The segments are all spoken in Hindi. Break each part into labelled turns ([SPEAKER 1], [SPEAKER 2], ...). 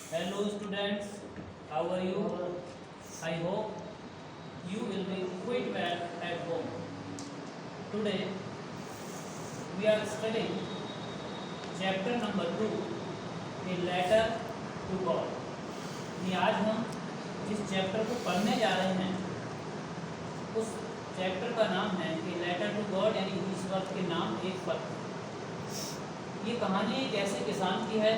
[SPEAKER 1] Hello students, how are you? I hope you will be quite well at home. Today we are studying chapter number 2, a letter to God. आज हम जिस चैप्टर को पढ़ने जा रहे हैं उस चैप्टर का नाम है कि लेटर टू गॉड, यानी ईश्वर के नाम एक पत्र। ये कहानी एक ऐसे किसान की है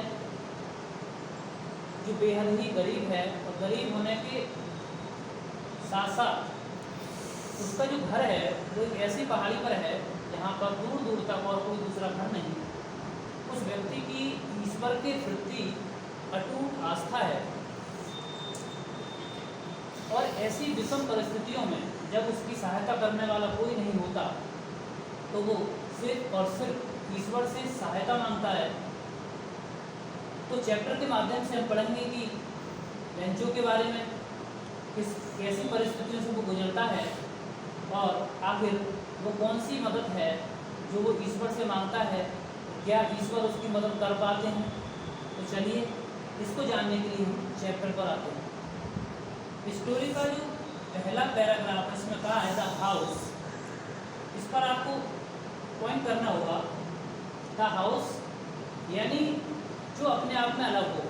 [SPEAKER 1] जो बेहद ही गरीब है, और गरीब होने के साथ साथ उसका जो घर है वो एक ऐसी पहाड़ी पर है जहाँ पर दूर दूर तक और कोई दूसरा घर नहीं। उस व्यक्ति की ईश्वर के प्रति अटूट आस्था है, और ऐसी विषम परिस्थितियों में जब उसकी सहायता करने वाला कोई नहीं होता तो वो सिर्फ और सिर्फ ईश्वर से सहायता मांगता है। तो चैप्टर के माध्यम से हम पढ़ेंगे कि लेंचो के बारे में, कैसी परिस्थितियों से वो गुजरता है और आखिर वो कौन सी मदद है जो वो ईश्वर से मांगता है, क्या ईश्वर उसकी मदद कर पाते हैं। तो चलिए इसको जानने के लिए हम चैप्टर पर आते हैं। स्टोरी का जो पहला पैराग्राफ है इसमें कहा है द हाउस। इस पर आपको पॉइंट करना होगा द हाउस, यानी जो अपने आप में अलग हो,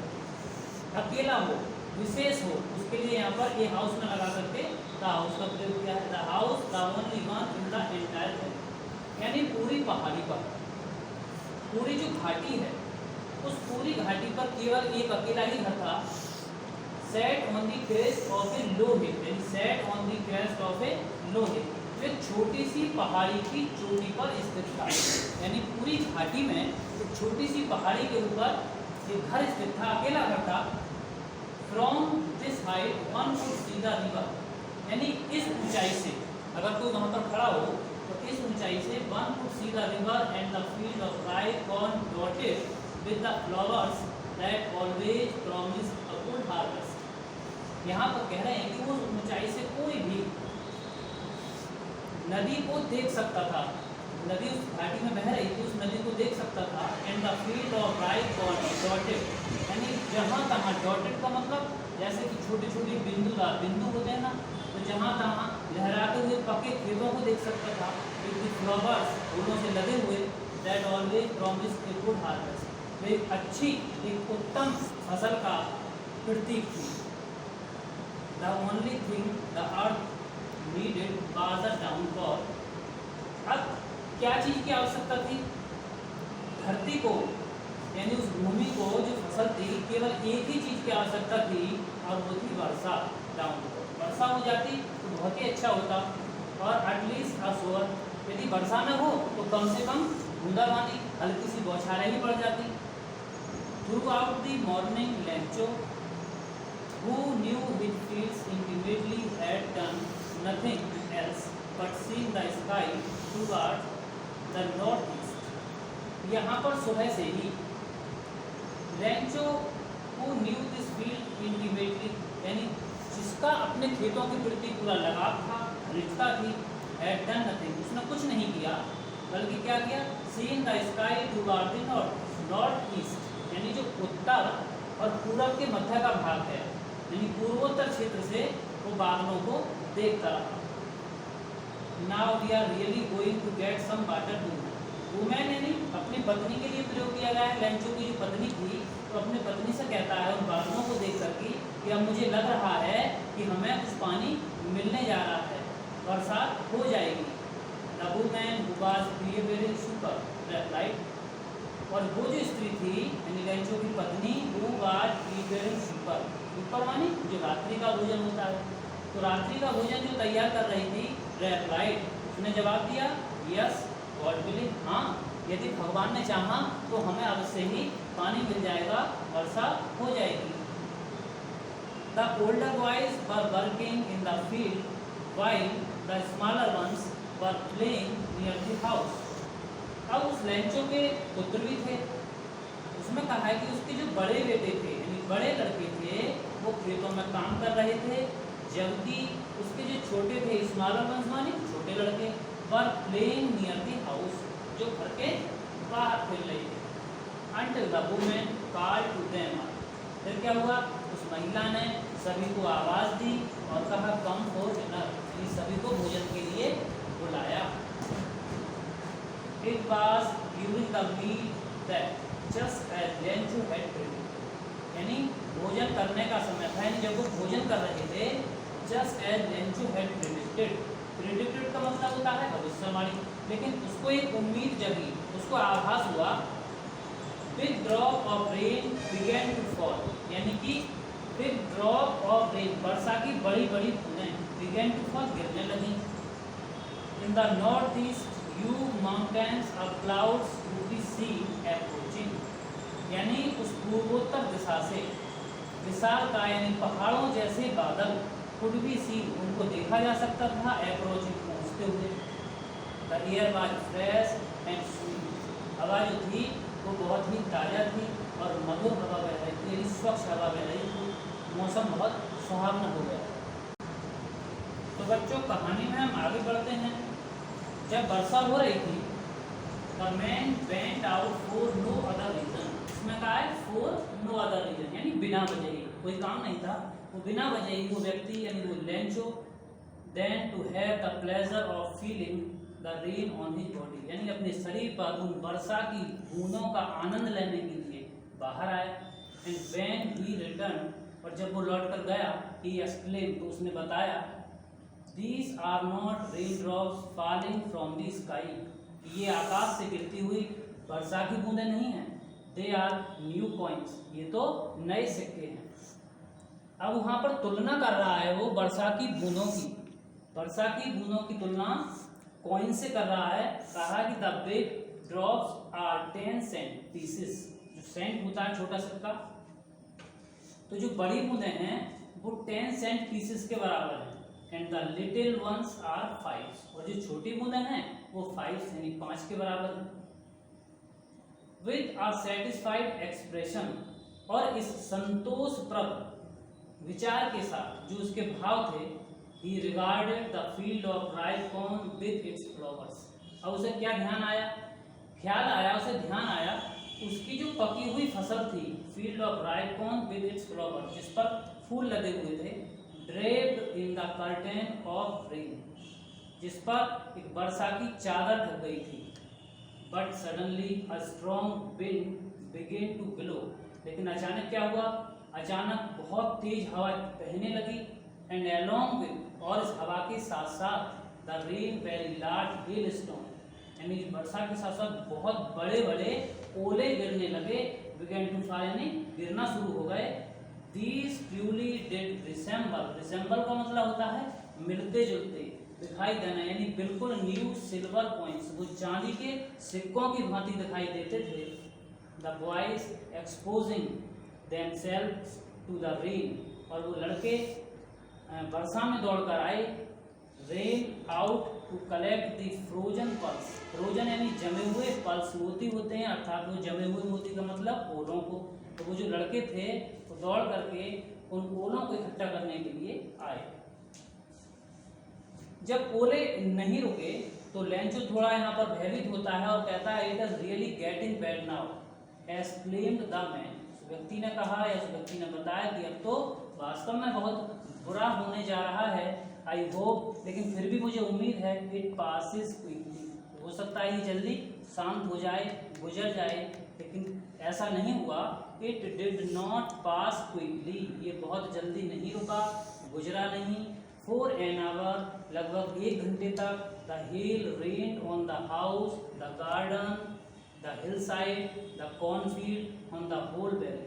[SPEAKER 1] अकेला हो, विशेष हो, उसके लिए यहाँ पर ये हाउस में लगा करके द हाउस का प्रयोग किया है। The house the only one in the entire thing, यानी पूरी पहाड़ी पर, पूरी जो घाटी है उस पूरी घाटी पर केवल एक अकेला ही घर था। Set on the crest of a low hill, यानी set on the crest of a low hill, जो एक छोटी सी पहाड़ी की चोटी पर स्थित था। यानी पूरी घाटी में एक छोटी सी पहाड़ी के ऊपर एक घर स्थित था, अकेला घर था। From this height one could see the river, यानी इस ऊंचाई से अगर कोई वहाँ पर खड़ा हो तो इस ऊंचाई से one could see the river and the field of rye corn dotted with the flowers that always promise a good harvest. यहाँ पर कह रहे हैं कि वो ऊंचाई से कोई भी नदी को देख सकता था, नदी उस घाटी में बह रही थी, उस नदी को देख सकता था। And the field of rye corn dotted, यानी जहाँ तहाँ, डॉटेड का मतलब जैसे कि छोटे छोटे बिंदु होते हैं ना, तो जहाँ तहाँ लहराते हुए पके खेतों को देख सकता था विद फ्लावर्स, फूलों से लगे हुए, that always promise a good harvest, वे एक अच्छी, एक उत्तम फसल का प्रतीक थी। The only thing the earth needed was a downpour। अब क्या चीज़ की आवश्यकता थी? धरती को, यानी उस भूमि को, जो फसल थी, केवल एक ही चीज़ की आवश्यकता थी और वो थी वर्षा, डाउनपोर। वर्षा हो जाती तो बहुत ही अच्छा होता, और एटलीस्ट अ शोर, यदि वर्षा न हो तो कम से कम बूंदाबांदी, हल्की सी बौछारें ही पड़ जाती। Through out the morning Lencho, who knew his fields intimately, had done nothing else but seen the sky towards the northeast। यहाँ पर सुबह से ही Lencho who knew this field intimately, यानी जिसका अपने खेतों के प्रति पूरा लगाव था, रिश्ता थी, had done nothing, उसने कुछ नहीं किया, बल्कि क्या किया? seen the sky towards the north east, यानी जो उत्तर और पूरब के मध्य का भाग है, यानी पूर्वोत्तर क्षेत्र से वो बादलों को देखता रहा। Now we are really going to get some water to women, यानी अपनी पत्नी के लिए प्रयोग किया गया है। लेंचो की जो पत्नी थी तो अपनी पत्नी से कहता है उन बादलों को देख करके कि अब मुझे लग रहा है कि हमें कुछ पानी मिलने जा रहा है, बरसात हो जाएगी। The women who was behaving super right, और वो जो स्त्री थी यानी लेंचो की पत्नी, वो वाज बिहेवियरिंग सुपर, ऊपर मानी जो रात्रि का भोजन होता है, तो रात्रि का भोजन जो तैयार कर रही थी, राइट, उसने जवाब दिया यस गॉड विल, हाँ, यदि भगवान ने चाहा तो हमें अवश्य ही पानी मिल जाएगा, वर्षा हो जाएगी। The older boys were working in the field while the smaller ones were playing near the house. अब उस लेंचो के पुत्र भी थे, उसमें कहा है कि उसके जो बड़े बेटे थे, यानी बड़े लड़के थे, वो खेतों में काम कर रहे थे, जबकि उसके जो छोटे थे, स्मॉलर वंस माने छोटे लड़के, were playing near the house, जो घर के बाहर खेल रहे थे। until the woman called to them, फिर क्या क्या हुआ, उस महिला ने सभी को आवाज़ दी और कहा कम फॉर डिनर, सभी को भोजन के लिए बुलाया। It was during the meal that just as Lencho had predicted, यानी भोजन करने का समय था, यानी जब वो भोजन कर रहे थे, just as Lencho had predicted, predicted का मतलब होता है भविष्यवाणी, लेकिन उसको एक उम्मीद जगी, उसको आभास हुआ। Big drop of rain began to fall, यानी कि big drop of rain, वर्षा की बड़ी बड़ी बूंदें began to fall, गिरने लगी। In the northeast huge mountains of clouds could be seen approaching, यानी उस पूर्वोत्तर दिशा से विशालकाय यानी पहाड़ों जैसे बादल could be seen, उनको देखा जा सकता था, approaching पहुँचते हुए। The air was fresh and sweet, हवा जो थी वो बहुत ही ताज़ा थी और मधुर हवा बह रही थी, यानी स्वच्छ हवा बह रही थी, मौसम बहुत सुहावना हो गया। तो बच्चों कहानी में हम आगे बढ़ते हैं। जब वर्षा हो रही थी, the man went out for no other reason, इसमें कहा है for no other reason, यानी बिना वजह ही, कोई काम नहीं था, वो बिना वजह ही वो व्यक्ति यानी वो Lencho then to have the pleasure of feeling the rain on his body, यानी अपने शरीर पर उन वर्षा की बूंदों का आनंद लेने के लिए बाहर आया। and when he returned, और जब वो लौट कर गया, he exclaimed, तो उसने बताया, These are not raindrops falling from the sky, ये आकाश से गिरती हुई वर्षा की बूंदें नहीं हैं, they are new coins, ये तो नए सिक्के हैं। अब वहाँ पर तुलना कर रहा है वो वर्षा की बूंदों की, वर्षा की बूंदों की तुलना कॉइन से कर रहा है। कहा कि the big drops are 10 cent pieces, जो सेंट होता है छोटा सिक्का, तो जो बड़ी बूंदें हैं वो 10 सेंट पीसेस के बराबर है। And the little ones are 5, और जो छोटी बूंदें हैं वो 5 यानी 5 के बराबर है। विद अ सेटिस्फाइड एक्सप्रेशन, और इस संतोषप्रद विचार के साथ जो उसके भाव थे, ही regarded the field of rice corn with its flowers. अब उसे क्या ध्यान आया, ख्याल आया, उसे ध्यान आया, उसकी जो पकी हुई फसल थी, field of rice corn with its flowers, जिस पर फूल लगे हुए थे, draped in the curtain of rain, जिस पर एक वर्षा की चादर ढक गई थी। But suddenly a strong wind began to blow, लेकिन अचानक क्या हुआ, अचानक बहुत तेज हवा बहने लगी। एंड अलोंग विद, और इस हवा के साथ साथ the rain very large hello stone, यानी वर्षा के साथ साथ बहुत बड़े बड़े ओले गिरने लगे। बिगेन टू फॉल यानी गिरना शुरू हो गए। These truly did resemble, resemble का मतलब होता है मिलते जुलते, दिखाई देना, यानी बिल्कुल न्यू सिल्वर कॉइन्स, वो चांदी के सिक्कों की भांति दिखाई देते थे। The boys exposing themselves to the rain, और वो लड़के वर्षा में दौड़कर आए। Rain out to collect the frozen pearls, frozen यानी जमे हुए पल्स मोती होते हैं, अर्थात वो जमे हुए मोती का मतलब ओलों को। तो वो जो लड़के थे वो दौड़ करके उन ओलों को इकट्ठा करने के लिए आए। जब ओले नहीं रुके तो लेंचो थोड़ा यहाँ पर भयभीत होता है और कहता है, it is really getting bad now, exclaimed the man, उस व्यक्ति ने कहा या उस व्यक्ति ने बताया कि अब तो वास्तव में बहुत बुरा होने जा रहा है। आई होप, लेकिन फिर भी मुझे उम्मीद है, इट पासिस क्विकली, हो सकता है ये जल्दी शांत हो जाए, गुजर जाए, लेकिन ऐसा नहीं हुआ। It did not pass quickly, ये बहुत जल्दी नहीं रुका, गुजरा नहीं। फॉर एन आवर, लगभग 1 घंटे तक, the hail rained on the house, the garden, the hill side, the cornfield, on the whole valley,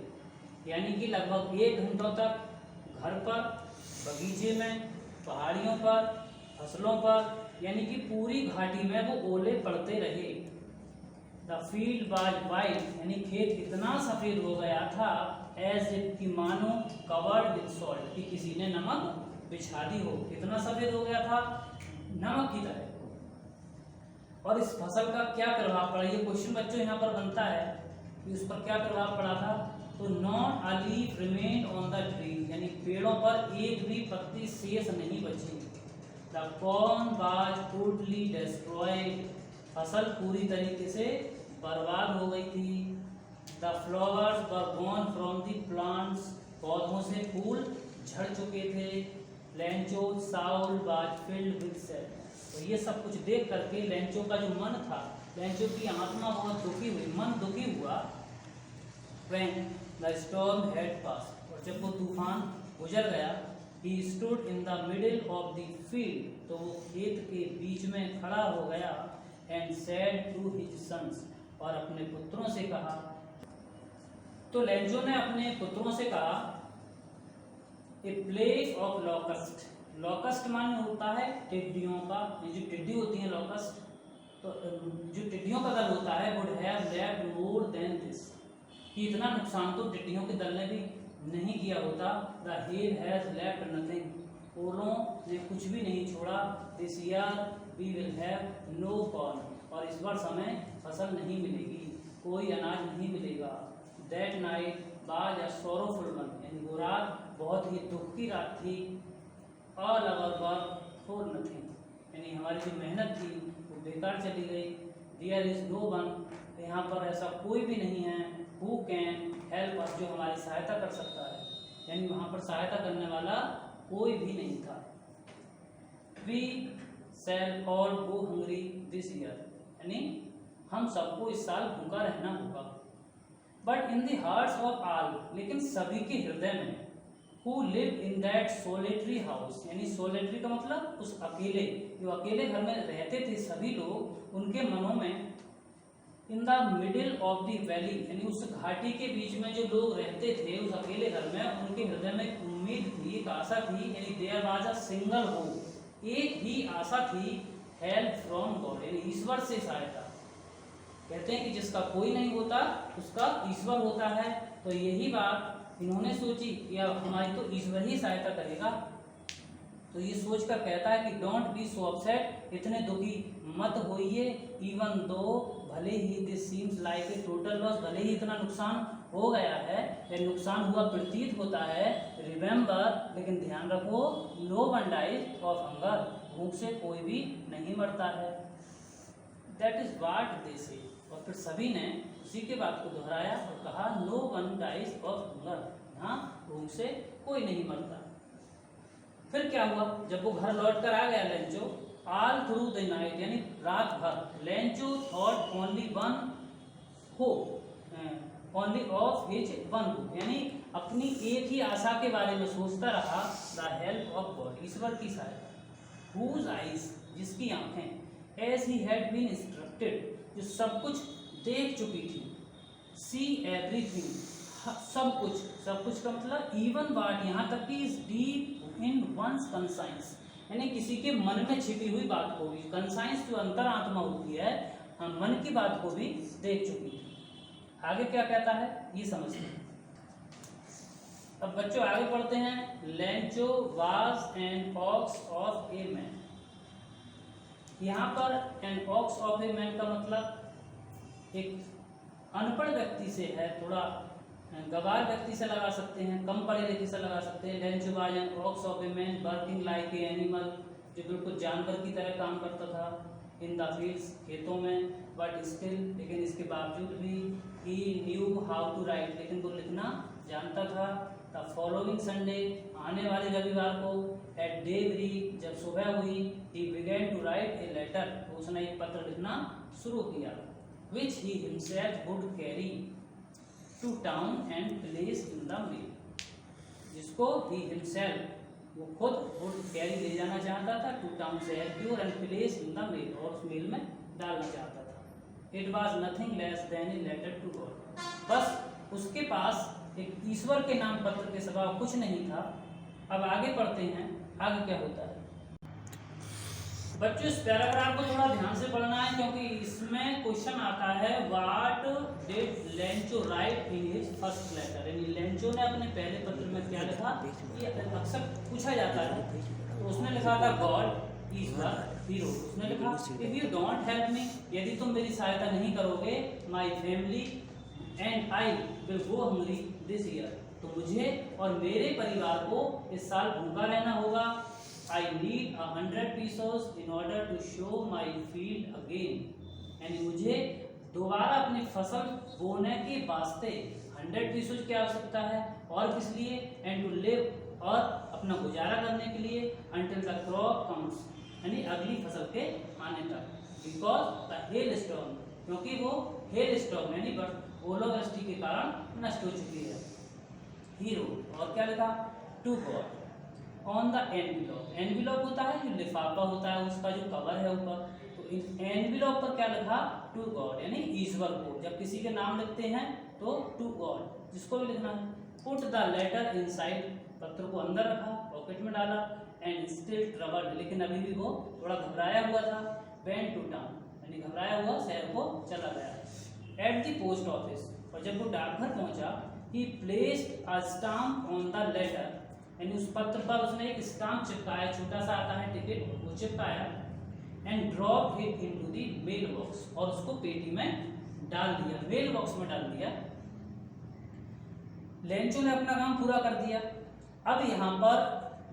[SPEAKER 1] यानी कि लगभग 1 घंटों तक घर पर, बगीचे में, पहाड़ियों पर, फसलों पर, यानी कि पूरी घाटी में वो ओले पड़ते रहे। द फील्ड वाज वाइट, यानी खेत इतना सफ़ेद हो गया था, एज इफ की मानो कवर्ड विद सॉल्ट, कि किसी ने नमक बिछा दी हो, इतना सफ़ेद हो गया था नमक की तरह। और इस फसल का क्या प्रभाव पड़ा, ये क्वेश्चन बच्चों यहाँ पर बनता है कि उस पर क्या प्रभाव पड़ा था। तो not a leaf remained on the tree, यानी पेड़ों पर एक भी पत्ती शेष नहीं बची। The corn was totally destroyed, फसल पूरी तरीके से बर्बाद हो गई थी। The flowers were gone from the plants, पौधों से फूल झड़ चुके थे। Lencho Saul was filled with sadness, तो ये सब कुछ देख करके लेंचो का जो मन था, लेंचो की आत्मा बहुत दुखी हुई, मन दुखी हुआ। When the storm had passed, और जब वो तूफान गुजर गया, he stood in the middle of the field, तो वो खेत के बीच में खड़ा हो गया, and said to his sons, और अपने पुत्रों से कहा। तो लेंचो ने अपने पुत्रों से कहा, ए प्लेग ऑफ लॉकस्ट, लॉकस्ट माने होता है टिड्डियों का, ये जो टिड्डी होती है लॉकस्ट, तो जो टिड्डियों का दल होता है, would have left more than this, कि इतना नुकसान तो टिड्डियों के दल ने भी नहीं किया होता। The hail has left nothing, ओलों ने कुछ भी नहीं छोड़ा। This year we will have no corn, और इस वर्ष हमें फसल नहीं मिलेगी, कोई अनाज नहीं मिलेगा। That night was a sorrowful one, यानी वो रात बहुत ही दुख की रात थी। All our work for nothing, यानी हमारी जो मेहनत थी वो बेकार चली गई। देयर इज नो वन, यहाँ पर ऐसा कोई भी नहीं है, हु कैन हेल्प अस, जो हमारी सहायता कर सकता है, यानी वहाँ पर सहायता करने वाला कोई भी नहीं था। We shall all go hungry this year, यानी हम सबको इस साल भूखा रहना होगा। But in the hearts of all, लेकिन सभी के हृदय में, who live in that solitary house, यानी सोलिटरी का मतलब उस अकेले, जो अकेले घर में रहते थे सभी लोग, उनके मनों में, in the middle of the valley, यानी उस घाटी के बीच में जो लोग रहते थे उस अकेले घर में, उनके हृदय में एक उम्मीद थी, एक आशा थी, यानी there was a single hope, एक ही आशा थी, हेल्प फ्रॉम गॉड, यानी ईश्वर से सहायता। कहते हैं कि जिसका कोई नहीं होता उसका ईश्वर होता है, तो यही बात इन्होंने सोची कि अब हमारी तो ईश्वर ही सहायता करेगा। तो ये सोचकर कहता है कि डोंट बी सो अपसेट, इतने दुखी मत होइए, इवन दो, भले ही this seems like a total loss, भले ही इतना नुकसान हो गया है, या नुकसान हुआ प्रतीत होता है, रिमेंबर, लेकिन ध्यान रखो, no one dies of hunger, भूख से कोई भी नहीं मरता है। दैट इज व्हाट दे से, और फिर सभी ने उसी के बात को दोहराया और कहा, no one dies of hunger, हाँ भूख से कोई नहीं मरता। फिर क्या हुआ, जब वो घर लौट कर आ गया Lencho, all through the night, यानी रात भर, Lencho thought only one hope, only of his one hope, यानी अपनी एक ही आशा के बारे में सोचता रहा, द हेल्प ऑफ गॉड, ईश्वर की सहायता। हुज आइज, जिसकी आंखें, as he had been instructed, जो सब कुछ देख चुकी थी, सी एवरीथिंग, सब कुछ, सब कुछ का मतलब इवन वाट, यहाँ तक कि is deep in one's conscience, यानी किसी के मन में छिपी हुई बात को भी, कंसाइंस जो अंतरात्मा होती है, हम मन की बात को भी देख चुकी थी। आगे क्या कहता है ये समझते हैं। अब बच्चों आगे पढ़ते हैं। Lencho was an ox of a man, यहाँ पर an ox of a man का मतलब एक अनपढ़ व्यक्ति से है, थोड़ा गवार व्यक्ति से लगा सकते हैं, कम पढ़े लिखे से लगा सकते हैं। Lencho was an ox of a man working like a animal, जो बिल्कुल जानवर की तरह काम करता था, इन द फील्ड्स, खेतों में, बट स्टिल, लेकिन इसके बावजूद भी, ही न्यू हाउ टू राइट, लेकिन वो लिखना जानता था। द फॉलोइंग संडे, आने वाले रविवार को, एट डेब्रेक, जब सुबह हुई, he began to write a letter, तो उसने एक पत्र लिखना शुरू किया, which he himself would carry to town and place in the mail, जिसको ही हिमसेल्फ, वो खुद वुड कैरी ले जाना चाहता था, टू टाउन शहर की ओर, and place in the mail, और उस मेल में डालना चाहता था। It was nothing less than a letter to God, बस उसके पास एक ईश्वर के नाम पत्र के सिवा कुछ नहीं था। अब आगे पढ़ते हैं, आगे क्या होता है। बच्चों इस पैराग्राफ को थोड़ा ध्यान से पढ़ना है, क्योंकि इसमें क्वेश्चन आता है, what did Lencho write in his first letter, यानी लेंचो ने अपने पहले पत्र में क्या लिखा, ये अक्सर पूछा जाता है। तो उसने लिखा था गॉड, ईश्वर, हीरो, उसने लिखा if you don't help me, यदि तुम मेरी सहायता नहीं करोगे, my family and I will go hungry this year, तो मुझे और मेरे परिवार को इस साल भूखा रहना होगा। I need 100 pesos in order to show my field again, यानी मुझे दोबारा अपनी फसल बोने के वास्ते 100 पीसेज की आवश्यकता है, और किस लिए, एंड टू लिव, और अपना गुजारा करने के लिए, अंटिल द क्रॉप कम्स, यानी अगली फसल के आने तक, बिकॉज द हेल स्टॉर्म, क्योंकि वो हेल स्टॉर्म यानी ओलावृष्टि के कारण नष्ट हो चुकी है। हीरो, और क्या लिखा, टू गॉड ऑन द एनविलॉप, एनविलॉप होता है जो लिफाफा होता है उसका जो कवर है ऊपर, तो इस एनविलॉप पर क्या लिखा, टू गॉड यानी ईश्वर को, जब किसी के नाम लिखते हैं तो टू गॉड जिसको भी लिखना है। पुट द लेटर इनसाइड, पत्र को अंदर रखा, पॉकेट में डाला, एंड स्टिल ट्रबल्ड, लेकिन अभी भी वो थोड़ा घबराया हुआ था, वेंट टू टाउन यानी घबराया हुआ शहर को चला गया। एट द पोस्ट ऑफिस, और जब वो डाकघर पहुंचा, he placed a stamp on the letter, यानी उस पत्र पर उसने एक स्टाम्प चिपकाया, छोटा सा आता है टिकट, वो चिपकाया, and drop it into the mail box, और उसको पेटी में डाल दिया, मेल बॉक्स में डाल दिया। लेंचो ने अपना काम पूरा कर दिया। अब यहाँ पर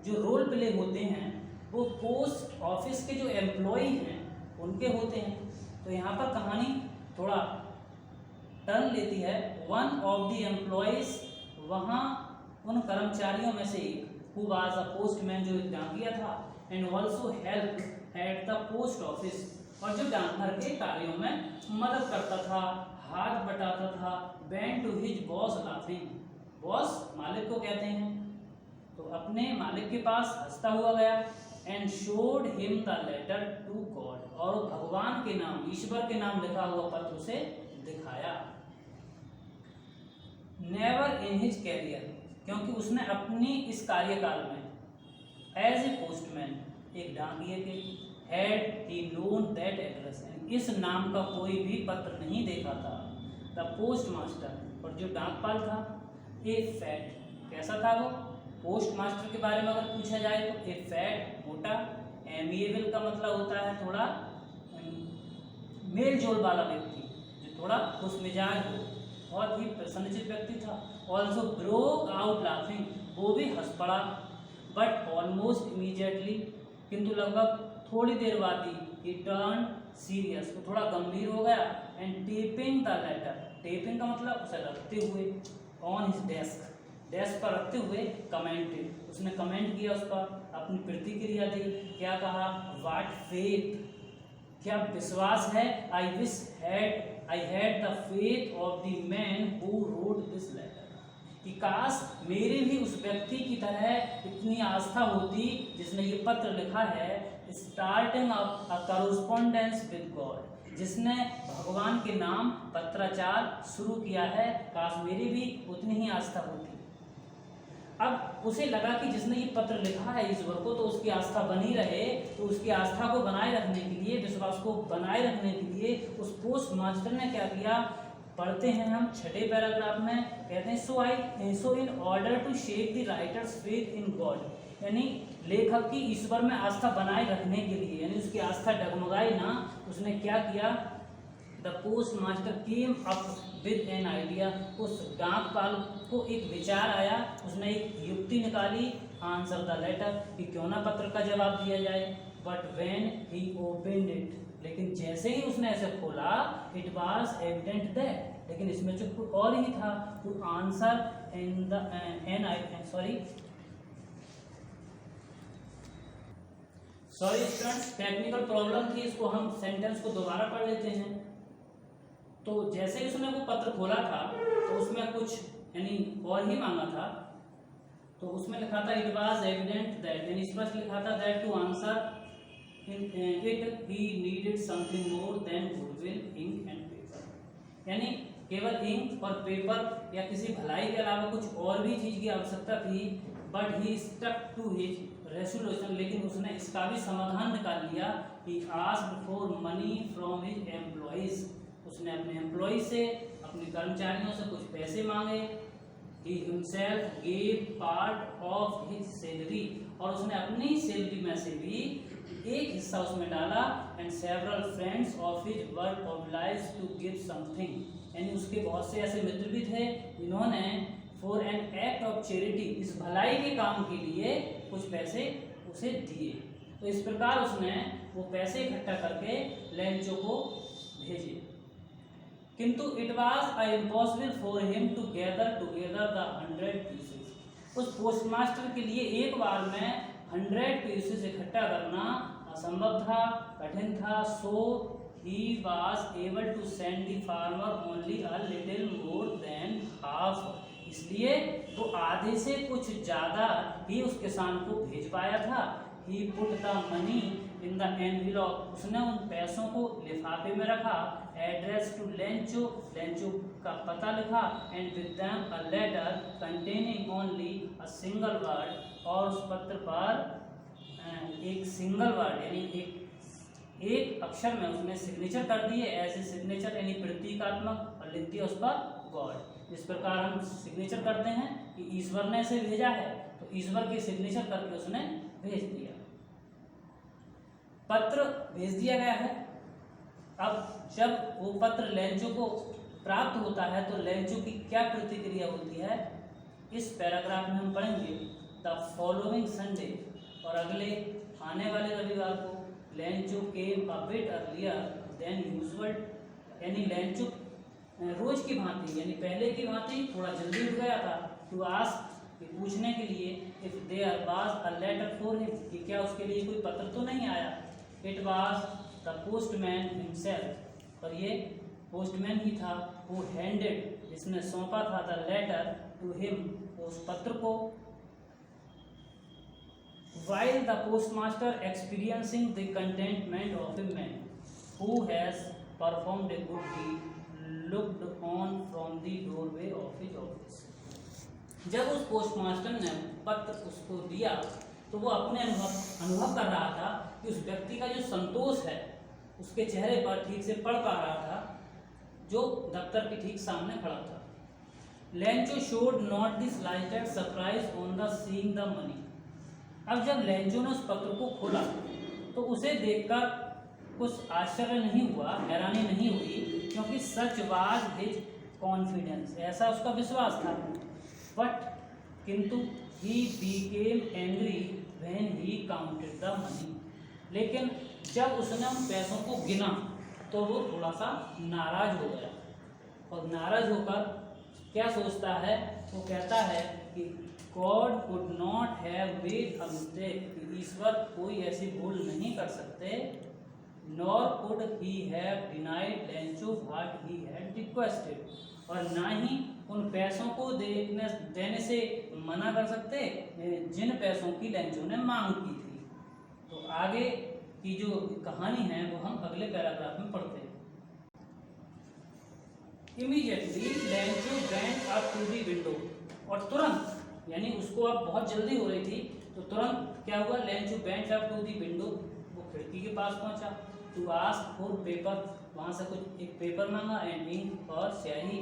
[SPEAKER 1] जो रोल प्ले होते हैं वो पोस्ट ऑफिस के जो एम्प्लॉय हैं उनके होते हैं, तो यहाँ पर कहानी थोड़ा टर्न लेती है। वन ऑफ द एम्प्लॉयज, वहाँ उन कर्मचारियों में से एक, हु वाज अ पोस्टमैन, जो एक डाकिया था, and also help at the post office, और जो डाकघर के कार्यों में मदद करता था, हाथ बटाता था, went to his boss laughing, boss मालिक को कहते हैं, तो अपने मालिक के पास हंसता हुआ गया, and showed him the letter to God, और भगवान के नाम, ईश्वर के नाम लिखा हुआ पत्र उसे दिखाया। नेवर इन हिज कैरियर, क्योंकि उसने अपनी इस कार्यकाल में एज ए पोस्टमैन, एक डाकिये के, had he known that address, इस नाम का कोई भी पत्र नहीं देखा था। द पोस्ट मास्टर, और जो डाकपाल था, ए फैट, कैसा था वो, पोस्ट मास्टर के बारे में अगर पूछा जाए तो ए फैट, मोटा, एमिएबल का मतलब होता है थोड़ा मेल जोल वाला व्यक्ति, जो थोड़ा खुश मिजाज हो, बहुत ही प्रसन्नचित व्यक्ति था। ऑल्सो ब्रोक आउट लाफिंग, वो भी हंस पड़ा, बट ऑलमोस्ट इमीडिएटली, किंतु लगभग थोड़ी देर बाद ही टर्न सीरियस, वो थोड़ा गंभीर हो गया, and tapping the letter, tapping का मतलब उसे रखते हुए, ऑन हिज डेस्क, डेस्क पर रखते हुए, कमेंटेड, उसने कमेंट किया, उस पर अपनी प्रतिक्रिया दी, क्या कहा, व्हाट फेथ, क्या विश्वास है, I had the faith of the man who wrote this letter, कि काश मेरे भी उस व्यक्ति की तरह इतनी आस्था होती जिसने ये पत्र लिखा है, starting a correspondence with God, जिसने भगवान के नाम पत्राचार शुरू किया है, काश मेरी भी उतनी ही आस्था होती। अब उसे लगा कि जिसने ये पत्र लिखा है ईश्वर को, तो उसकी आस्था बनी रहे, तो उसकी आस्था को बनाए रखने के लिए, विश्वास को बनाए रखने के लिए उस पोस्ट मास्टर ने क्या किया, पढ़ते हैं हम छठे पैराग्राफ में, कहते हैं so in order to shape the writer's faith in God, यानी लेखक की ईश्वर में आस्था बनाए रखने के लिए, यानी उसकी आस्था डगमगाई ना, उसने क्या किया, the post master came up with an idea, उस डाकपाल को एक विचार आया, उसने एक युक्ति निकाली, आंसर द लेटर, कि क्यों ना पत्र का जवाब दिया जाए। But when he opened it, लेकिन जैसे ही उसने ऐसे खोला, इट वाज एविडेंट दैट, लेकिन इसमें जो कुछ और ही था, to answer in the sorry students, technical problem थी, इसको हम सेंटेंस को दोबारा पढ़ लेते हैं। तो जैसे ही उसने वो पत्र खोला था, तो उसमें कुछ यानी और ही मांगा था, तो उसमें लिखा था इट वाज एविडेंट दैट, यानी स्पष्ट लिखा था that to answer it he needed something more than goodwill, ink and paper, यानी केवल इंक और पेपर या किसी भलाई के अलावा कुछ और भी चीज की आवश्यकता थी। But he stuck to his resolution, लेकिन उसने इसका भी समाधान निकाल लिया, he asked for money from his employees, उसने अपने एम्प्लॉय से, अपने कर्मचारियों से कुछ पैसे मांगे। He himself gave part of his salary, और उसने अपनी सैलरी में से भी एक हिस्सा उसमें डाला। And several friends of his were obliged to give something, यानी उसके बहुत से ऐसे मित्र भी थे जिन्होंने for an act of charity, इस भलाई के काम के लिए कुछ पैसे उसे दिए। तो इस प्रकार उसने वो पैसे इकट्ठा करके लेंचो को भेजे। किंतु it was impossible for him to gather together the 100 pieces. उस पोस्टमास्टर के लिए एक बार में 100 पीसेस इकट्ठा करना असंभव था, कठिन था। So he was able to send the farmer only a little more than half. इसलिए वो आधे से कुछ ज़्यादा ही उस किसान को भेज पाया था। He put the money in the envelope, उसने उन पैसों को लिफाफे में रखा। एड्रेस टू लेंचो, लेंचो का पता लिखा। And with them a letter containing only a single word, और उस पत्र पर एक सिंगल वर्ड यानी एक अक्षर में उसने सिग्नेचर कर दिए। ऐसे सिग्नेचर यानी प्रतीकात्मक, और लिख दिया उस पर गॉड। इस प्रकार हम सिग्नेचर करते हैं कि ईश्वर ने इसे भेजा है, तो ईश्वर के सिग्नेचर करके उसने भेज दिया। पत्र भेज दिया गया है। अब जब वो पत्र लेंचो को प्राप्त होता है तो लेंचो की क्या प्रतिक्रिया होती है, इस पैराग्राफ में हम पढ़ेंगे। द फॉलोइंग संडे, और अगले आने वाले रविवार को, Lencho came a bit earlier than usual, यानी लेंचो रोज की भांति यानी पहले की भांति थोड़ा जल्दी उठ गया था। टू आस्क, पूछने के लिए, if there was a letter for him, कि क्या उसके लिए कोई पत्र तो नहीं आया। It was the postman himself, और ये पोस्टमैन ही था। हु हैंडेड, जिसने सौंपा था, द लेटर टू हिम, उस पत्र को। While the postmaster experiencing the contentment of a man who has performed a good deed, looked on from the doorway of his office. जब उस पोस्टमास्टर ने पत्र उसको दिया तो वो अपने अनुभव कर रहा था कि उस व्यक्ति का जो संतोष है उसके चेहरे पर ठीक से पढ़ पा रहा था, जो दफ्तर के ठीक सामने खड़ा था। Lencho showed not the slightest surprise on the seeing the money. अब जब लेंचो ने उस पत्र को खोला तो उसे देखकर कुछ आश्चर्य नहीं हुआ, हैरानी नहीं हुई, क्योंकि सच वाज हिज कॉन्फिडेंस, ऐसा उसका विश्वास था। बट किंतु he became angry when he counted the money. लेकिन जब उसने उन पैसों को गिना तो वो थोड़ा सा नाराज हो गया, और नाराज होकर क्या सोचता है, वो कहता है कि God could not have made a mistake, ईश्वर कोई ऐसी भूल नहीं कर सकते। Nor could he have denied Lencho what he had requested, और ना ही उन पैसों को देने से मना कर सकते जिन पैसों की लेंचो ने मांग की थी। तो आगे की जो कहानी है वो हम अगले पैराग्राफ में पढ़ते हैं। Immediately Lencho went up to the window, और तुरंत यानी उसको अब बहुत जल्दी हो रही थी तो तुरंत क्या हुआ, Lencho went up to the window, वो खिड़की के पास पहुंचा। टू आस्क फॉर पेपर, वहां से कुछ एक पेपर मांगा। एंड इंक, और स्याही।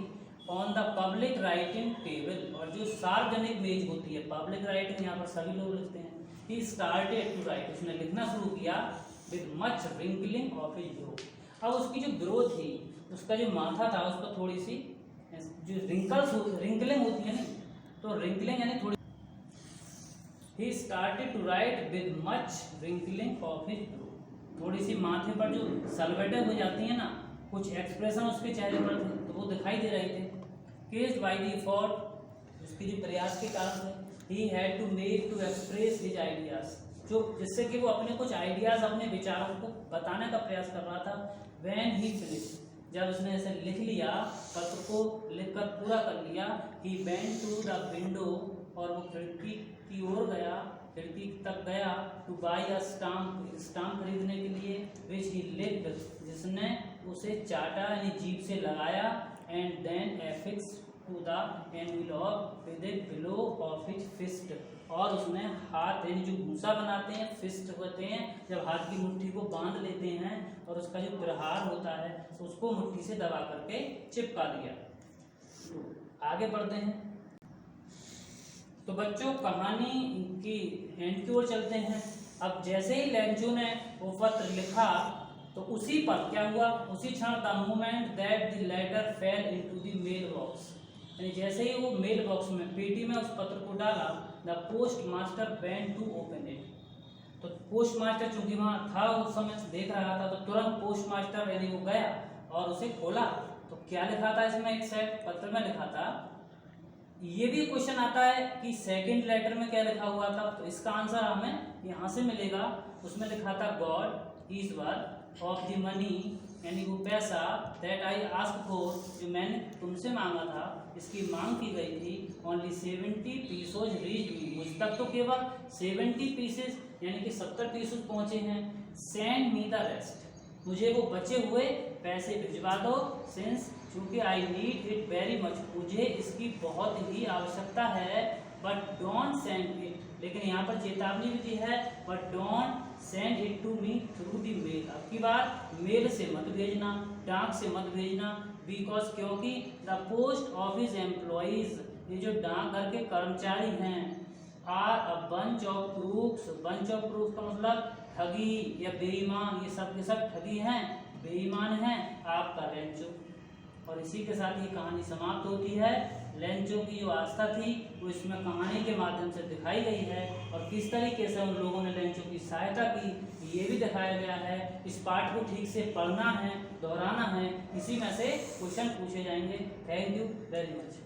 [SPEAKER 1] On the public writing table, और जो सार्वजनिक मेज होती है, पब्लिक राइटिंग यहाँ पर सभी लोग लिखते हैं। ही स्टार्टेड टू राइट, उसने लिखना शुरू किया। With much wrinkling of his bro, अब उसकी जो ब्रो थी, उसका जो माथा था, उस पर थोड़ी सी जो रिंकलिंग होती है ना, तो रिंकलिंग यानी थोड़ी। He started to write with much wrinkling of his brow, थोड़ी सी माथे पर जो सलवटें हो जाती है ना, कुछ एक्सप्रेशन उसके चेहरे पर थे तो वो दिखाई दे रहे थे। केस्ड बाय द एफर्ट, उसके जो प्रयास के कारण थे। He had to make to express his ideas, जो जिससे कि वो अपने कुछ आइडियाज, अपने विचारों को बताने का प्रयास कर रहा था। व्हेन ही फिनिश, जब उसने ऐसे लिख लिया, पत्र को लिखकर पूरा कर लिया। He went to the window, और वो खिड़की की ओर गया, खिड़की तक गया। टू बाई अ स्टाम्प खरीदने के लिए। विच ही लिक्ड, जिसने उसे चाटा यानी जीभ से लगाया। And then affix to the envelope with a blow of his fist, और उसने हाथ यानी जो घूसा बनाते हैं, फिस्ट होते हैं जब हाथ की मुट्ठी को बांध लेते हैं और उसका जो प्रहार होता है तो उसको मुट्ठी से दबा करके चिपका दिया। तो आगे बढ़ते हैं। तो बच्चों कहानी की एंड की ओर चलते हैं। अब जैसे ही लेंचो ने वो पत्र लिखा तो उसी पर क्या हुआ, उसी क्षण the moment that the letter fell into the mail box, यानी जैसे ही वो मेल बॉक्स में, पेटी में उस पत्र को डाला, the post master went to open it, तो पोस्ट मास्टर चूंकि वहाँ था उस समय देख रहा था, तो तुरंत पोस्ट मास्टर यानी वो गया और उसे खोला। तो क्या लिखा था इसमें, एक सेट पत्र में लिखा था। ये भी क्वेश्चन आता है कि सेकंड लेटर में क्या लिखा हुआ था, तो इसका आंसर हमें यहाँ से मिलेगा। उसमें लिखा था God Ishwar of the money, यानी वो पैसा दैट आई आस्क फॉर, जो मैंने तुमसे मांगा था, इसकी मांग की गई थी। ओनली 70 पीसोज रीच मी, मुझ तक तो केवल 70 पीसेस यानी कि 70 पीसेस पहुंचे हैं। सेंड मी द रेस्ट, मुझे वो बचे हुए पैसे भिजवा दो। सिंस, चूँकि I need it very much, मुझे इसकी बहुत ही आवश्यकता है। बट डोंट सेंड इट, लेकिन यहाँ पर चेतावनी भी दी है, but don't send it to me through the mail, अब की बार मेल से मत भेजना, डाक से मत भेजना। बिकॉज, क्योंकि द पोस्ट ऑफिस एम्प्लॉइज, ये जो डाकघर के कर्मचारी हैं, are a bunch of crooks, bunch of crooks का मतलब ठगी या बेईमान, ये सब के सब ठगी हैं, बेईमान हैं, आपका लेंचो। और इसी के साथ ये कहानी समाप्त होती है। लेंचो की जो आस्था थी वो इसमें कहानी के माध्यम से दिखाई गई है, और किस तरीके से उन लोगों ने लेंचो की सहायता की ये भी दिखाया गया है। इस पाठ को ठीक से पढ़ना है, दोहराना है, इसी में से क्वेश्चन पूछे जाएंगे। Thank you very much.